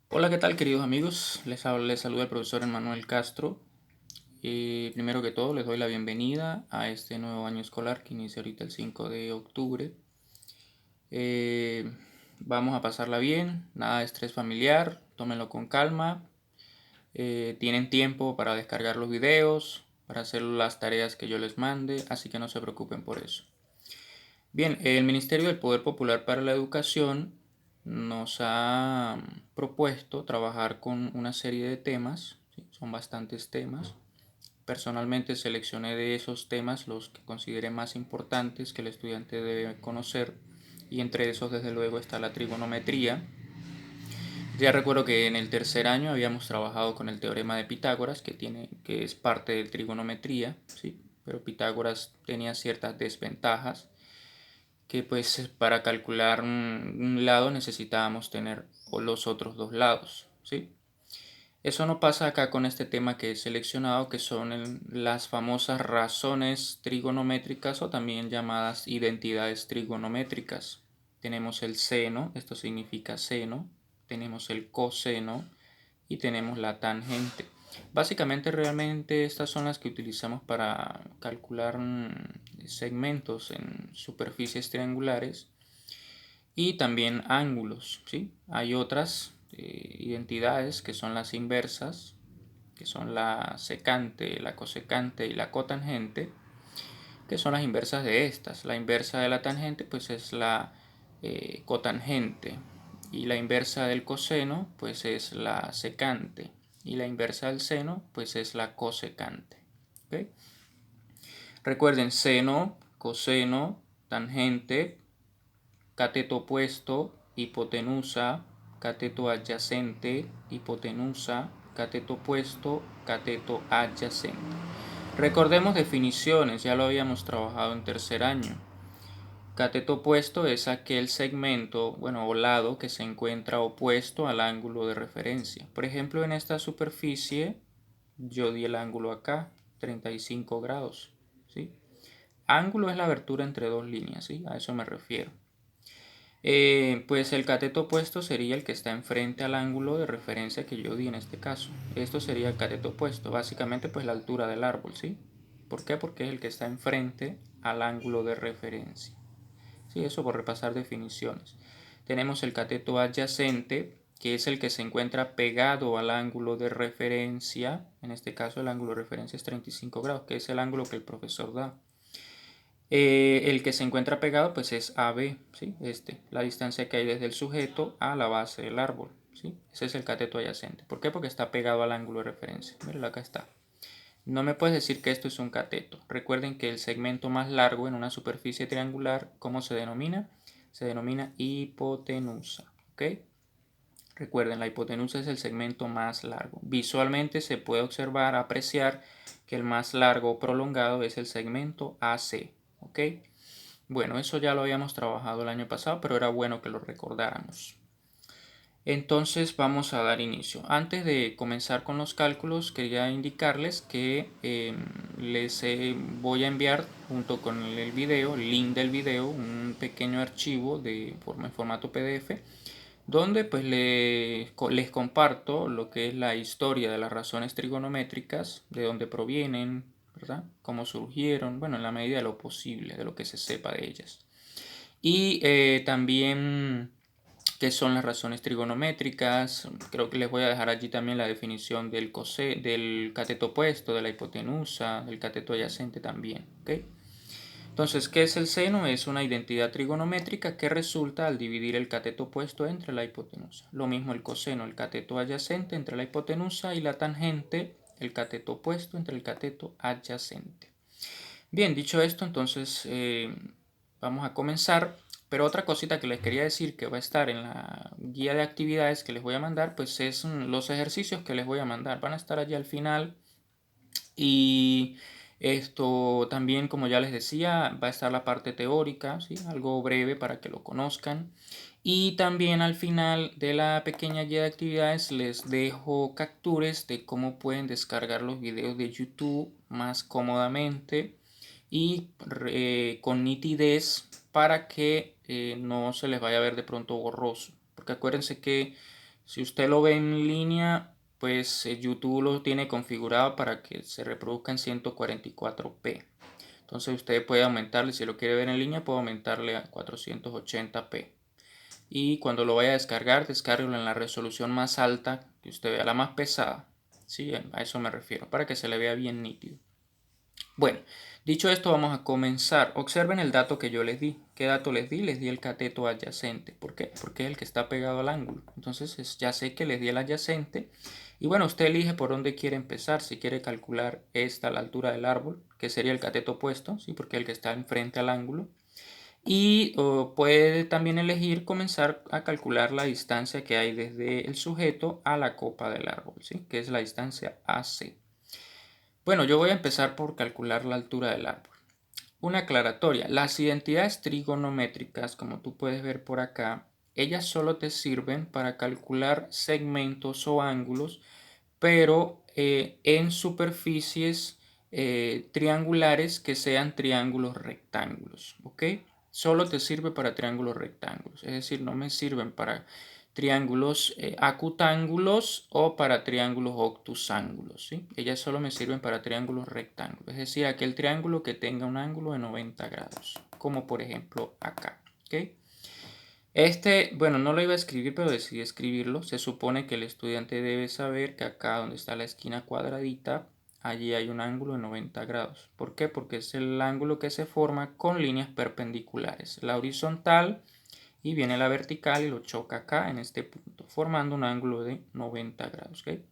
Hola, ¿qué tal, queridos amigos? Les saluda el profesor Emmanuel Castro. Primero que todo, les doy la bienvenida a este nuevo año escolar que inicia ahorita el 5 de octubre. Eh, Vamos a pasarla bien, nada de estrés familiar, tómenlo con calma. Tienen tiempo para descargar los videos, para hacer las tareas que yo les mande, así que no se preocupen por eso. Bien, el Ministerio del Poder Popular para la Educación nos ha propuesto trabajar con una serie de temas, ¿sí? Son bastantes temas. Personalmente seleccioné de esos temas los que consideré más importantes que el estudiante debe conocer, y entre esos desde luego está la trigonometría. Ya recuerdo que en el tercer año habíamos trabajado con el teorema de Pitágoras, que es parte de trigonometría, ¿sí? Pero Pitágoras tenía ciertas desventajas, que pues para calcular un lado necesitábamos tener los otros dos lados, ¿sí? Eso no pasa acá con este tema que he seleccionado, que son las famosas razones trigonométricas, o también llamadas identidades trigonométricas. Tenemos el seno, esto significa seno, tenemos el coseno y tenemos la tangente. Básicamente, realmente estas son las que utilizamos para calcular segmentos en superficies triangulares y también ángulos, ¿sí? Hay otras identidades que son las inversas, que son la secante, la cosecante y la cotangente, que son las inversas de estas. La inversa de la tangente pues es la cotangente, y la inversa del coseno pues es la secante, y la inversa del seno pues es la cosecante. ¿Okay? Recuerden, seno, coseno, tangente, cateto opuesto, hipotenusa, cateto adyacente, hipotenusa, cateto opuesto, cateto adyacente. Recordemos definiciones, ya lo habíamos trabajado en tercer año. Cateto opuesto es aquel segmento, bueno, o lado que se encuentra opuesto al ángulo de referencia. Por ejemplo, en esta superficie yo di el ángulo acá, 35 grados, ¿sí? Ángulo es la abertura entre dos líneas, ¿sí? A eso me refiero. Pues el cateto opuesto sería el que está enfrente al ángulo de referencia que yo di en este caso. Esto sería el cateto opuesto, básicamente pues la altura del árbol, ¿sí? ¿Por qué? Porque es el que está enfrente al ángulo de referencia. Sí, eso por repasar definiciones. Tenemos el cateto adyacente, que es el que se encuentra pegado al ángulo de referencia. En este caso el ángulo de referencia es 35 grados, que es el ángulo que el profesor da. El que se encuentra pegado pues es AB, ¿sí? La distancia que hay desde el sujeto a la base del árbol, ¿sí? Ese es el cateto adyacente. ¿Por qué? Porque está pegado al ángulo de referencia. Míralo, acá está. No me puedes decir que esto es un cateto. Recuerden que el segmento más largo en una superficie triangular, ¿cómo se denomina? Se denomina hipotenusa, ¿ok? Recuerden, la hipotenusa es el segmento más largo. Visualmente se puede observar, apreciar que el más largo o prolongado es el segmento AC, ¿ok? Bueno, eso ya lo habíamos trabajado el año pasado, pero era bueno que lo recordáramos. Entonces vamos a dar inicio. Antes de comenzar con los cálculos, quería indicarles que voy a enviar junto con el video, el link del video, un pequeño archivo en formato PDF, donde pues les comparto lo que es la historia de las razones trigonométricas, de dónde provienen, ¿verdad? Cómo surgieron, bueno, en la medida de lo posible, de lo que se sepa de ellas. Y también qué son las razones trigonométricas. Creo que les voy a dejar allí también la definición del cateto opuesto, de la hipotenusa, del cateto adyacente también. ¿Okay? Entonces, ¿qué es el seno? Es una identidad trigonométrica que resulta al dividir el cateto opuesto entre la hipotenusa. Lo mismo el coseno, el cateto adyacente entre la hipotenusa, y la tangente, el cateto opuesto entre el cateto adyacente. Bien, dicho esto, entonces vamos a comenzar. Pero otra cosita que les quería decir, que va a estar en la guía de actividades que les voy a mandar, pues es los ejercicios que les voy a mandar. Van a estar allí al final. Y esto también, como ya les decía, va a estar la parte teórica, ¿sí? Algo breve para que lo conozcan. Y también al final de la pequeña guía de actividades les dejo capturas de cómo pueden descargar los videos de YouTube más cómodamente y con nitidez, para que no se les vaya a ver de pronto borroso. Porque acuérdense que Si usted lo ve en línea, pues YouTube lo tiene configurado para que se reproduzca en 144p. Entonces usted puede aumentarle, si lo quiere ver en línea, puede aumentarle a 480p. Y cuando lo vaya a descargar, descárguelo en la resolución más alta que usted vea, la más pesada. Sí, a eso me refiero, para que se le vea bien nítido. Bueno, dicho esto, vamos a comenzar. Observen el dato que yo les di. ¿Qué dato les di? Les di el cateto adyacente. ¿Por qué? Porque es el que está pegado al ángulo. Entonces ya sé que les di el adyacente. Y bueno, usted elige por dónde quiere empezar. Si quiere calcular esta, la altura del árbol, que sería el cateto opuesto, ¿sí? Porque es el que está enfrente al ángulo. Y puede también elegir comenzar a calcular la distancia que hay desde el sujeto a la copa del árbol, ¿sí? Que es la distancia AC. Bueno, yo voy a empezar por calcular la altura del árbol. Una aclaratoria, las identidades trigonométricas, como tú puedes ver por acá, ellas solo te sirven para calcular segmentos o ángulos, pero en superficies triangulares que sean triángulos rectángulos, ¿ok? Solo te sirve para triángulos rectángulos, es decir, no me sirven para triángulos acutángulos o para triángulos obtusángulos, ¿sí? Ellas solo me sirven para triángulos rectángulos, es decir, aquel triángulo que tenga un ángulo de 90 grados, como por ejemplo acá, ¿ok? Bueno, no lo iba a escribir, pero decidí escribirlo. Se supone que el estudiante debe saber que acá donde está la esquina cuadradita, allí hay un ángulo de 90 grados. ¿Por qué? Porque es el ángulo que se forma con líneas perpendiculares. La horizontal y viene la vertical y lo choca acá en este punto, formando un ángulo de 90 grados. ¿Okay?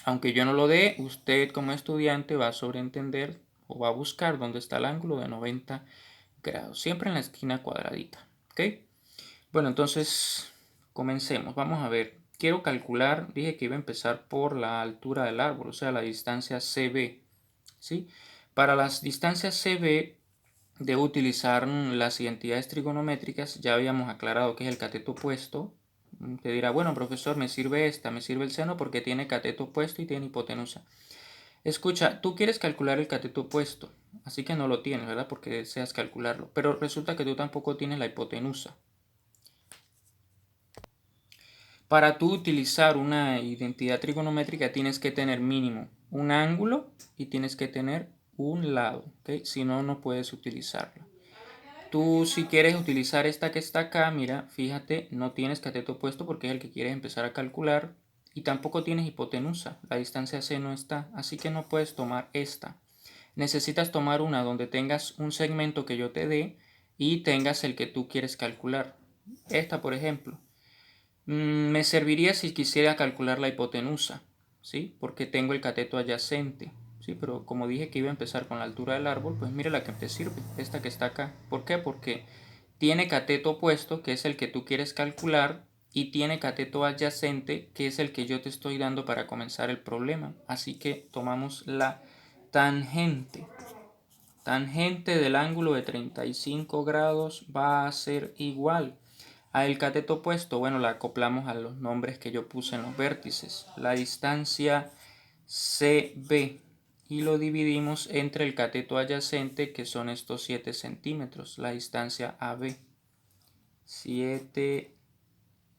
Aunque yo no lo dé, usted como estudiante va a sobreentender o va a buscar dónde está el ángulo de 90 grados, siempre en la esquina cuadradita. ¿Ok? Bueno, entonces comencemos. Vamos a ver. Quiero calcular, dije que iba a empezar por la altura del árbol, o sea, la distancia CB. ¿Sí? Para las distancias CB debo utilizar las identidades trigonométricas. Ya habíamos aclarado que es el cateto opuesto. Te dirá, bueno, profesor, me sirve me sirve el seno porque tiene cateto opuesto y tiene hipotenusa. Escucha, tú quieres calcular el cateto opuesto, así que no lo tienes, ¿verdad? Porque deseas calcularlo. Pero resulta que tú tampoco tienes la hipotenusa. Para tú utilizar una identidad trigonométrica tienes que tener mínimo un ángulo y tienes que tener un lado, ¿ok? Si no, no puedes utilizarla. Tú si quieres utilizar esta que está acá, mira, fíjate, no tienes cateto opuesto porque es el que quieres empezar a calcular y tampoco tienes hipotenusa, la distancia C no está, así que no puedes tomar esta. Necesitas tomar una donde tengas un segmento que yo te dé y tengas el que tú quieres calcular. Esta, por ejemplo. Me serviría si quisiera calcular la hipotenusa, ¿sí? Porque tengo el cateto adyacente, ¿sí? Pero como dije que iba a empezar con la altura del árbol, pues mira la que te sirve, esta que está acá. ¿Por qué? Porque tiene cateto opuesto, que es el que tú quieres calcular, y tiene cateto adyacente, que es el que yo te estoy dando para comenzar el problema. Así que tomamos la tangente. Tangente del ángulo de 35 grados va a ser igual a el cateto opuesto. Bueno, la acoplamos a los nombres que yo puse en los vértices. La distancia CB y lo dividimos entre el cateto adyacente, que son estos 7 centímetros. La distancia AB. 7,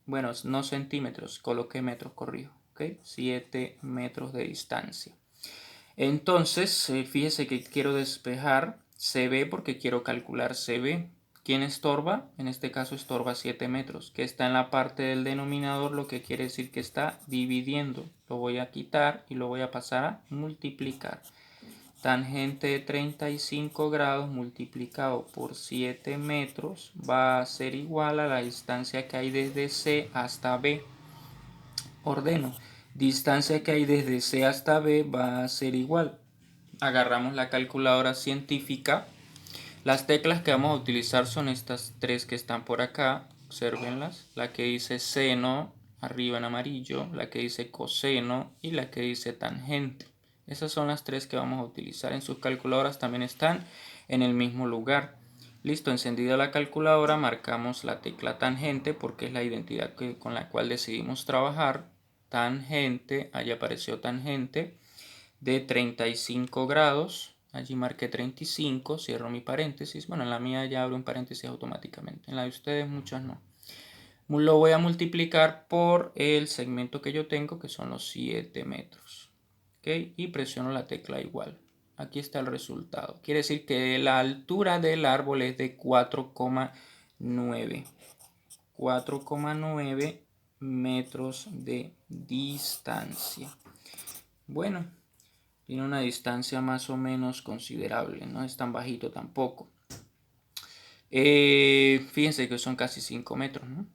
bueno, no centímetros, coloqué metros, corrijo. ¿Ok? 7 metros de distancia. Entonces, fíjese que quiero despejar CB porque quiero calcular CB. ¿Quién estorba? En este caso estorba 7 metros, que está en la parte del denominador, lo que quiere decir que está dividiendo. Lo voy a quitar y lo voy a pasar a multiplicar. Tangente de 35 grados multiplicado por 7 metros va a ser igual a la distancia que hay desde C hasta B. Ordeno. Distancia que hay desde C hasta B va a ser igual. Agarramos la calculadora científica. Las teclas que vamos a utilizar son estas tres que están por acá. Obsérvenlas. La que dice seno, arriba en amarillo. La que dice coseno y la que dice tangente. Esas son las tres que vamos a utilizar. En sus calculadoras también están en el mismo lugar. Listo, encendida la calculadora, marcamos la tecla tangente porque es la identidad con la cual decidimos trabajar. Tangente, allí apareció tangente de 35 grados. Allí marqué 35, cierro mi paréntesis. Bueno, en la mía ya abro un paréntesis automáticamente. En la de ustedes muchas no. Lo voy a multiplicar por el segmento que yo tengo, que son los 7 metros. ¿Ok? Y presiono la tecla igual. Aquí está el resultado. Quiere decir que la altura del árbol es de 4,9. 4,9 metros de distancia. Bueno, tiene una distancia más o menos considerable, no es tan bajito tampoco. Fíjense que son casi 5 metros, ¿no?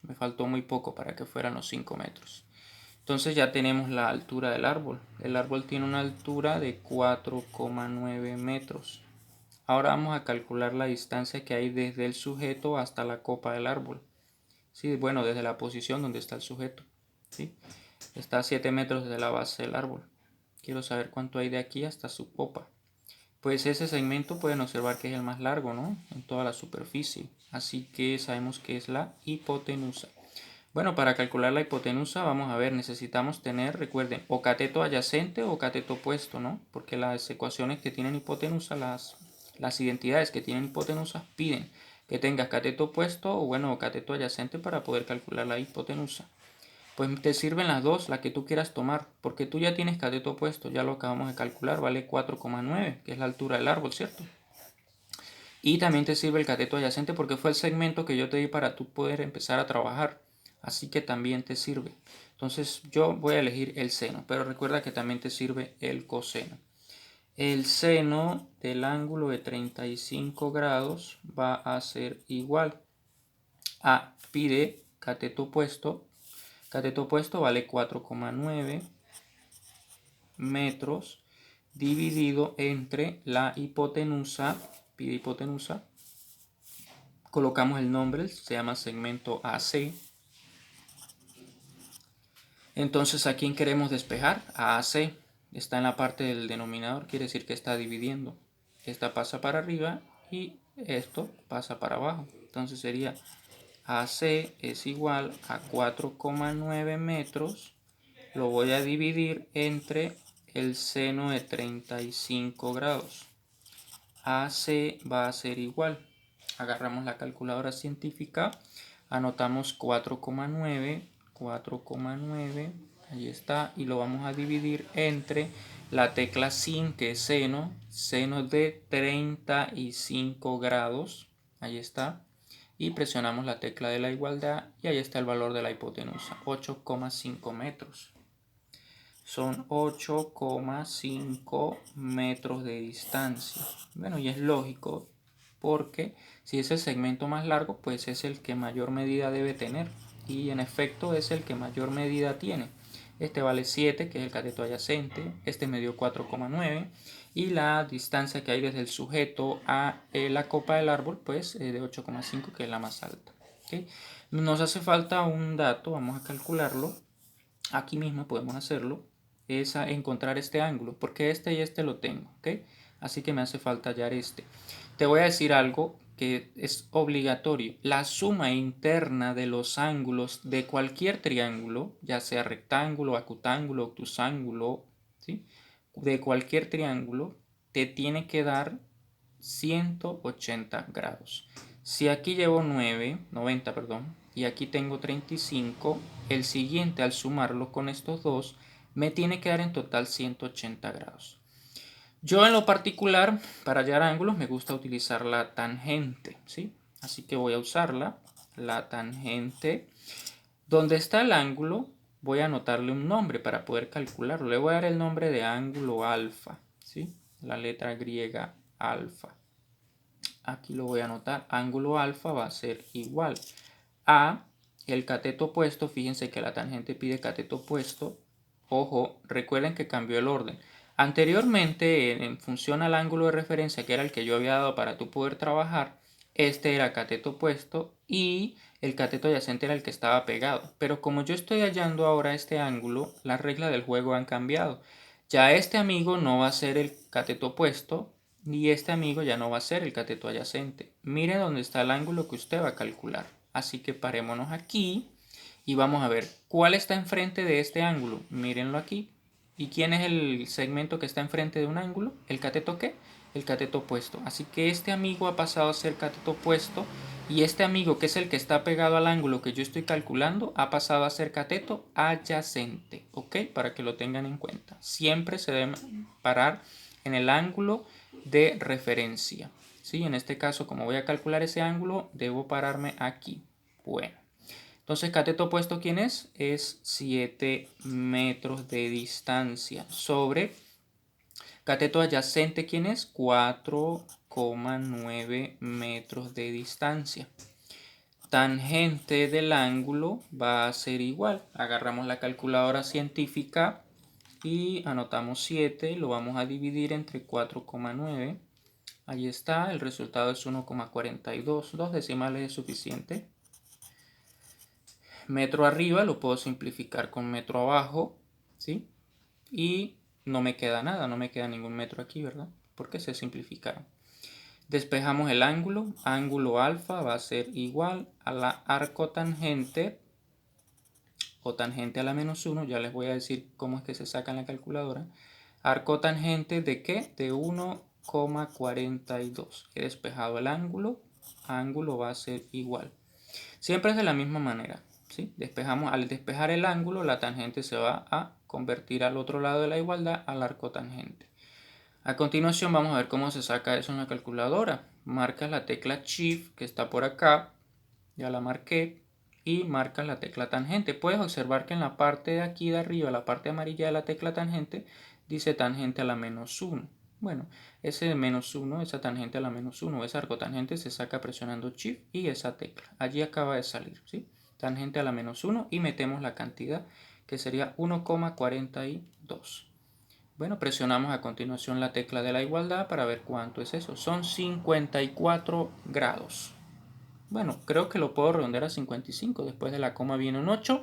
Me faltó muy poco para que fueran los 5 metros. Entonces ya tenemos la altura del árbol. El árbol tiene una altura de 4,9 metros. Ahora vamos a calcular la distancia que hay desde el sujeto hasta la copa del árbol. Sí, bueno, desde la posición donde está el sujeto. ¿Sí? Está a 7 metros desde la base del árbol. Quiero saber cuánto hay de aquí hasta su copa. Pues ese segmento pueden observar que es el más largo, ¿no? En toda la superficie. Así que sabemos que es la hipotenusa. Bueno, para calcular la hipotenusa, vamos a ver, necesitamos tener, recuerden, o cateto adyacente o cateto opuesto, ¿no? Porque las ecuaciones que tienen hipotenusa, las identidades que tienen hipotenusa piden que tengas cateto opuesto o, bueno, cateto adyacente para poder calcular la hipotenusa. Pues te sirven las dos, la que tú quieras tomar, porque tú ya tienes cateto opuesto, ya lo acabamos de calcular, vale 4,9, que es la altura del árbol, ¿cierto? Y también te sirve el cateto adyacente porque fue el segmento que yo te di para tú poder empezar a trabajar. Así que también te sirve. Entonces yo voy a elegir el seno, pero recuerda que también te sirve el coseno. El seno del ángulo de 35 grados va a ser igual a pi de cateto opuesto. Cateto opuesto vale 4,9 metros dividido entre la hipotenusa, pi de hipotenusa. Colocamos el nombre, se llama segmento AC. Entonces, ¿a quién queremos despejar? A AC. Está en la parte del denominador, quiere decir que está dividiendo. Esta pasa para arriba y esto pasa para abajo. Entonces sería AC es igual a 4,9 metros. Lo voy a dividir entre el seno de 35 grados. AC va a ser igual. Agarramos la calculadora científica, anotamos 4,9, ahí está, y lo vamos a dividir entre la tecla sin, que es seno, seno de 35 grados, ahí está, y presionamos la tecla de la igualdad y ahí está el valor de la hipotenusa, 8,5 metros. Son 8,5 metros de distancia. Bueno, y es lógico porque si es el segmento más largo, pues es el que mayor medida debe tener. Y en efecto es el que mayor medida tiene. Este vale 7, que es el cateto adyacente. Este me dio 4,9. Y la distancia que hay desde el sujeto a la copa del árbol, pues de 8,5, que es la más alta. ¿Okay? Nos hace falta un dato, vamos a calcularlo. Aquí mismo podemos hacerlo. Es a encontrar este ángulo, porque este y este lo tengo, ¿ok? Así que me hace falta hallar este. Te voy a decir algo que es obligatorio. La suma interna de los ángulos de cualquier triángulo, ya sea rectángulo, acutángulo, obtusángulo, ¿sí? De cualquier triángulo, te tiene que dar 180 grados. Si aquí llevo 90, perdón, y aquí tengo 35, el siguiente al sumarlo con estos dos me tiene que dar en total 180 grados. Yo en lo particular, para hallar ángulos, me gusta utilizar la tangente, ¿sí? Así que voy a usarla, la tangente. Donde está el ángulo, voy a anotarle un nombre para poder calcularlo. Le voy a dar el nombre de ángulo alfa, ¿sí? La letra griega alfa. Aquí lo voy a anotar. Ángulo alfa va a ser igual a el cateto opuesto. Fíjense que la tangente pide cateto opuesto. Ojo, recuerden que cambió el orden. Anteriormente, en función al ángulo de referencia, que era el que yo había dado para tú poder trabajar, este era cateto opuesto y el cateto adyacente era el que estaba pegado. Pero como yo estoy hallando ahora este ángulo, las reglas del juego han cambiado. Ya este amigo no va a ser el cateto opuesto y este amigo ya no va a ser el cateto adyacente. Mire dónde está el ángulo que usted va a calcular. Así que parémonos aquí y vamos a ver cuál está enfrente de este ángulo. Mírenlo aquí. ¿Y quién es el segmento que está enfrente de un ángulo? ¿El cateto qué? el cateto opuesto. Así que este amigo ha pasado a ser cateto opuesto y este amigo, que es el que está pegado al ángulo que yo estoy calculando, ha pasado a ser cateto adyacente, ¿ok? Para que lo tengan en cuenta. Siempre se debe parar en el ángulo de referencia, ¿sí? En este caso, como voy a calcular ese ángulo, debo pararme aquí. Bueno, entonces cateto opuesto, ¿quién es? Es 7 metros de distancia sobre cateto adyacente, ¿quién es? 4,9 metros de distancia. Tangente del ángulo va a ser igual. Agarramos la calculadora científica y anotamos 7, lo vamos a dividir entre 4,9. Ahí está, el resultado es 1,42. 2 decimales es suficiente. Metro arriba lo puedo simplificar con metro abajo, ¿sí? Y no me queda nada, no me queda ningún metro aquí, ¿verdad? Porque se simplificaron. Despejamos el ángulo. Ángulo alfa va a ser igual a la arcotangente o tangente a la menos 1. Ya les voy a decir cómo es que se saca en la calculadora. Arcotangente ¿de qué? De 1,42. He despejado el ángulo. Ángulo va a ser igual. Siempre es de la misma manera, ¿sí? Al despejar el ángulo, la tangente se va a convertir al otro lado de la igualdad, al arcotangente. A continuación vamos a ver cómo se saca eso en la calculadora. Marcas la tecla Shift que está por acá, ya la marqué, y marcas la tecla tangente. Puedes observar que en la parte de aquí de arriba, la parte amarilla de la tecla tangente, dice tangente a la menos 1. Bueno, ese menos 1, esa tangente a la menos 1, esa arcotangente se saca presionando Shift y esa tecla. Allí acaba de salir, ¿sí? Tangente a la menos 1 y metemos la cantidad que sería 1,42. Bueno, presionamos a continuación la tecla de la igualdad para ver cuánto es eso. Son 54 grados. Bueno, creo que lo puedo redondear a 55. Después de la coma viene un 8.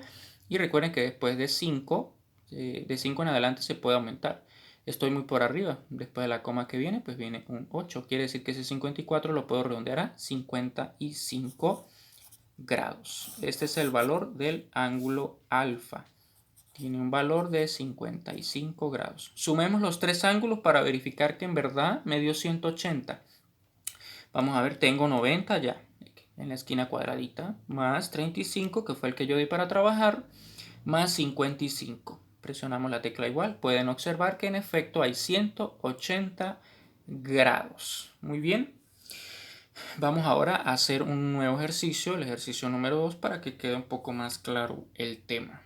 Y recuerden que después de 5 en adelante se puede aumentar. Estoy muy por arriba. Después de la coma que viene, pues viene un 8. Quiere decir que ese 54 lo puedo redondear a 55 grados. Este es el valor del ángulo alfa. Tiene un valor de 55 grados. Sumemos los tres ángulos para verificar que en verdad me dio 180. Vamos a ver, tengo 90 ya en la esquina cuadradita, más 35, que fue el que yo di para trabajar, más 55. Presionamos la tecla igual. Pueden observar que en efecto hay 180 grados. Muy bien. Vamos ahora a hacer un nuevo ejercicio, el ejercicio número 2, para que quede un poco más claro el tema.